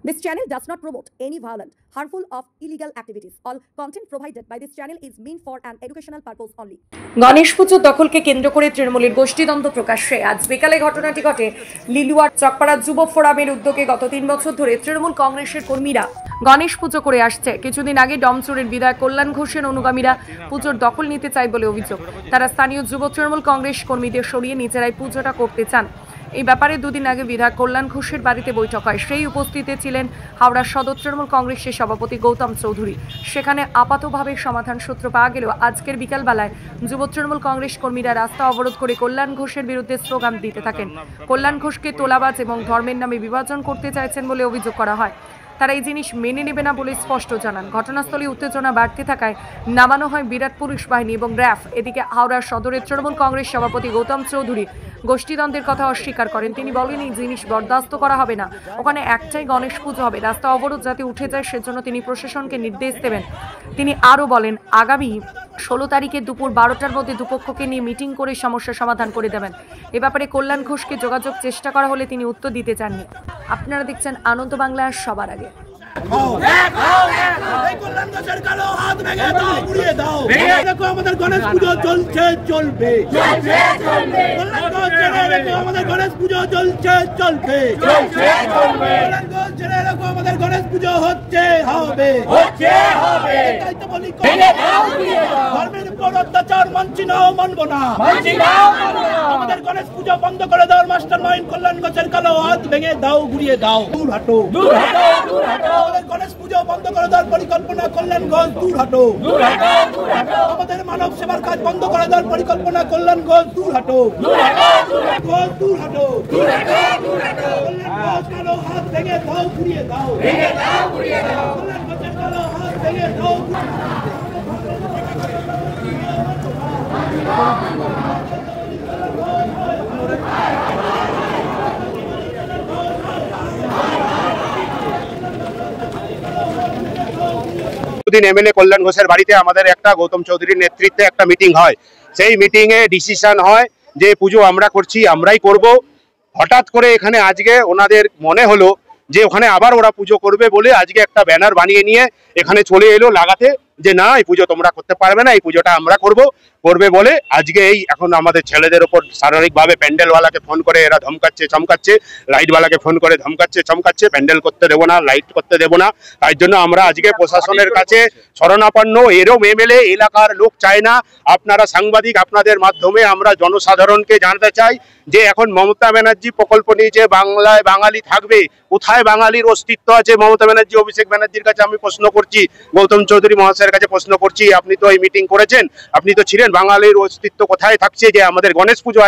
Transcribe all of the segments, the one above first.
This channel does not promote any violent, harmful, or illegal activities. All content provided by this channel is meant for an educational purpose only. Ganesh পুজো দখলকে কেন্দ্র করে তৃণমূলের গোষ্ঠীদ্বন্দ্ব প্রকাশ্যে আজ বিকালে ঘটনাটি ঘটে লিলুয়ার চকপাড়া যুব ফোরামের উদ্যোগে। গত 3 বছর ধরে তৃণমূল কংগ্রেসের কর্মীরা গণেশ পুজো করে আসছে। কিছুদিন আগে ডমচুরের বিধায়ক কল্যাণ ঘোষের অনুগামীরা পুজোর দখল নিতে চায় বলে অভিযোগ। তারা স্থানীয় যুব তৃণমূল কংগ্রেস কর্মীদের সরিয়ে নিজেরাই পুজোটা করতে চান। এই ব্যাপারে দুদিন আগে বিধায়ক কল্যাণ ঘোষের বাড়িতে বৈঠক হয়। সেই উপস্থিতি ছিলেন হাওড়া সদর তৃণমূল কংগ্রেসের সভাপতি গৌতম চৌধুরী। সেখানে আপাতভাবে সমাধান সূত্র পাওয়া গেলেও আজকের বিকালবেলায় যুব তৃণমূল কংগ্রেস কর্মীরা রাস্তা অবরোধ করে কল্যাণ ঘোষের বিরুদ্ধে স্লোগান দিতে থাকেন। কল্যাণ ঘোষকে তোলাবাজ এবং ধর্মের নামে বিভাজন করতে চাইছেন বলে অভিযোগ করা হয়। তারা এই জিনিস মেনে নেবে না বলে স্পষ্ট জানান। ঘটনাস্থলে উত্তেজনা বাড়তে থাকায় নামানো হয় বিরাট পুলিশ বাহিনী এবং র্যাফ। এদিকে হাওড়া সদরের তৃণমূল কংগ্রেস সভাপতি গৌতম চৌধুরী গোষ্ঠীদ্বন্দ্বের কথা অস্বীকার করেন। তিনি বলেন এই জিনিস বরদাস্ত করা হবে না। ওখানে একটাই গণেশ পুজো হবে, রাস্তা অবরোধ যাতে উঠে যায় সেজন্য তিনি প্রশাসনকে নির্দেশ দেবেন। তিনি আরও বলেন আগামী 16 তারিখে দুপুর 12টার মধ্যে দুপক্ষকে নিয়ে মিটিং করে সমস্যা সমাধান করে দেবেন। এ ব্যাপারে কল্যাণ ঘোষকে যোগাযোগ চেষ্টা করা হলে তিনি উত্তর দিতে চাননি। আপনারা দেখছেন আনন্দ বাংলা সবার আগে। আমাদের গণেশ পুজো চলছে চলবে, আমাদের গণেশ পুজো চলছে চলবে, আমাদের গণেশ পুজো হচ্ছে হবে, তাই তো বলি ধর্মের উপর অত্যাচার মানছি না, মানবো না। আমাদের গণেশ পুজো বন্ধ করে দেওয়ার মাস্টার মাইন্ড কল্যাণ ঘোষের কালো হাত ভেঙে দাও, ঘুরিয়ে দাও, দূর হাঁটো, দূর হাঁটো, দূর হাঁটো। আমাদের গণেশ পুজো বন্ধ করে দেওয়ার পরিকল্পনা কল্যাণ ঘোষ, দূর হাঁটো, দূর হাঁটো, দূর হাঁটো। আমাদের মানব সেবার কাজ বন্ধ করে দেওয়ার পরিকল্পনা কল্যাণ ঘোষ, দূর হাঁটো, দূর হাঁটো, দূর হাঁটো, দূর হাঁটো, দূর হাঁটো, দূর হাঁটো। কল্যাণ ঘোষ কালো হাত ভেঙে দাও, ঘুরিয়ে দাও, ভেঙে দাও, ঘুরিয়ে দাও। কল্যাণ ঘোষের কালো হাত ভেঙে দাও। এমএলএ কল্যাণ ঘোষের বাড়িতে আমাদের একটা গৌতম চৌধুরীর নেতৃত্বে একটা মিটিং হয়। সেই মিটিং এ ডিসিশন হয় যে পুজো আমরা করছি, আমরাই করব। হঠাৎ করে এখানে আজকে ওনাদের মনে হলো যে ওখানে আবার ওরা পুজো করবে বলে আজকে একটা ব্যানার বানিয়ে নিয়ে এখানে চলে এলো লাগাতে যে না এই পুজো তোমরা করতে পারবে না, এই পুজোটা আমরা করবে বলে আজকে এই এখন আমাদের ছেলেদের ওপর শারীরিকভাবে প্যান্ডেলওয়ালাকে ফোন করে এরা ধমকাচ্ছে চমকাচ্ছে, লাইটওয়ালাকে ফোন করে ধমকাচ্ছে চমকাচ্ছে, প্যান্ডেল করতে দেবো না, লাইট করতে দেবো না। তাই জন্য আমরা আজকে প্রশাসনের কাছে শরণাপন্ন। এরম এমএলএ এলাকার লোক চায় না। আপনারা সাংবাদিক, আপনাদের মাধ্যমে আমরা জনসাধারণকে জানাতে চাই যে এখন মমতা ব্যানার্জি প্রকল্প নিয়েছে, বাংলায় বাঙালি থাকবে। কোথায় বাঙালির অস্তিত্ব আছে? মমতা ব্যানার্জি অভিষেক ব্যানার্জির কাছে আমি প্রশ্ন করছি, গৌতম চৌধুরী মহাশয়ের কাছে প্রশ্ন করছি, আপনি তো এই মিটিং করেছেন, আপনি তো ছিলেন, বাঙালির অস্তিত্ব কোথায় থাকছে? যে আমাদের গণেশ পুজো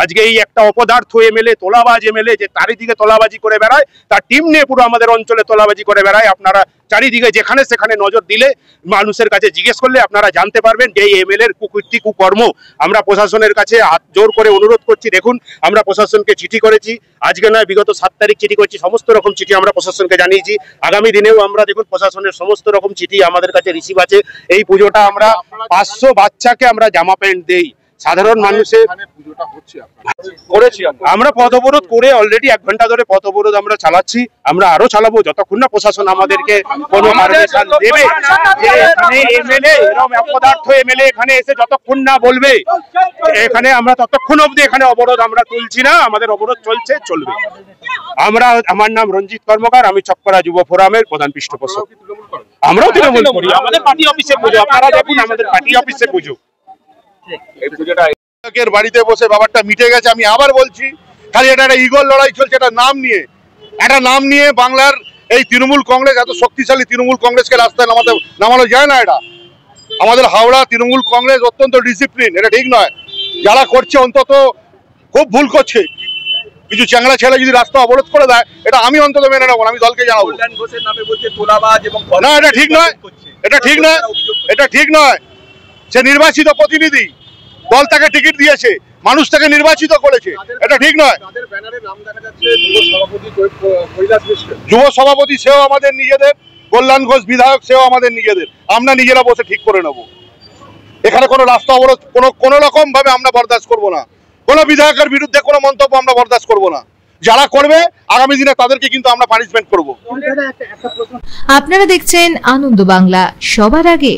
আজকে এই একটা অপদার্থ এমএলএ, তোলাবাজ এমএলএ যে চারিদিকে তোলাবাজি করে বেড়ায়, তার টিম নিয়ে পুরো আমাদের অঞ্চলে তোলাবাজি করে বেড়ায়। আপনারা চারিদিকে যেখানে সেখানে নজর দিলে, মানুষের কাছে জিজ্ঞেস করলে আপনারা জানতে পারবেন যে এই এমএলএর কুকীর্তি কুকর্ম। আমরা প্রশাসনের কাছে হাত জোর করে অনুরোধ করছি। দেখুন আমরা প্রশাসনকে চিঠি করেছি, আজকে নয় বিগত 7 তারিখ চিঠি করেছি, সমস্ত রকম চিঠি আমরা প্রশাসনকে জানিয়েছি। আগামী দিনেও আমরা দেখুন প্রশাসনের সমস্ত রকম চিঠি আমাদের কাছে রিসিভ আছে। এই পুজোটা আমরা 500 বাচ্চাকে আমরা জামা প্যান্ট দেই। সাধারণ মানুষের করেছি আমরা পথ অবরোধ করে অলরেডি 1 ঘন্টা ধরে পথ অবরোধ আমরা চালাচ্ছি। আমরা আরো চালাবো যতক্ষণ না প্রশাসন আমাদেরকে কোনো পারমিশন দেবে। যে এখানে এমএলএ এরকম অপদার্থ এমএলএ এখানে এসে যতক্ষণ না বলবে এখানে আমরা ততক্ষণ অবধি এখানে অবরোধ আমরা তুলছি না। আমাদের অবরোধ চলছে, চলবে। আমার নাম রঞ্জিত কর্মকার, আমি চকপাড়া যুব ফোরামের প্রধান পৃষ্ঠপোষক। আমরাও তৃণমূল করি, আমাদের পার্টি অফিসে পুজো। আপনারা দেখুন আমাদের পার্টি অফিসে পুজো। বাড়িতে বসে ব্যাপারটা মিটে গেছে। আমি আবার বলছি, খালি এটা একটা ইগোর লড়াই চলছে। একটা নাম নিয়ে বাংলার এই তৃণমূল কংগ্রেস, এত শক্তিশালী তৃণমূল কংগ্রেসকে রাস্তায় নামানো যায় না। এটা আমাদের হাওড়া তৃণমূল কংগ্রেস অত্যন্ত ডিসিপ্লিন, এটা ঠিক নয়। যারা করছে অন্তত খুব ভুল করছে। কিছু চ্যাংড়া ছেলে যদি রাস্তা অবরোধ করে দেয়, এটা আমি অন্তত মেনে নেবো, আমি দলকে জানাবো। না, এটা ঠিক নয়, এটা ঠিক নয়, এটা ঠিক নয়। সে নির্বাচিত প্রতিনিধি, দল তাকে টিকিট দিয়েছে, মানুষ তাকে নির্বাচিত করেছে, এটা ঠিক নয়। যুব সভাপতি সেও আমাদের নিজেদের, কল্যাণ ঘোষ বিধায়ক সেও আমাদের নিজেদের। আমরা নিজেরা বসে ঠিক করে নেব। এখানে কোনো রাস্তা অবরোধ কোনো রকম ভাবে আমরা বরদাস্ত করবো না। কোনো বিধায়কের বিরুদ্ধে কোনো মন্তব্য আমরা বরদাস্ত করবো না। যারা করবে আগামী দিনে তাদেরকে কিন্তু আমরা পানিশমেন্ট করব। আপনারা দেখছেন আনন্দ বাংলা, সবার আগে।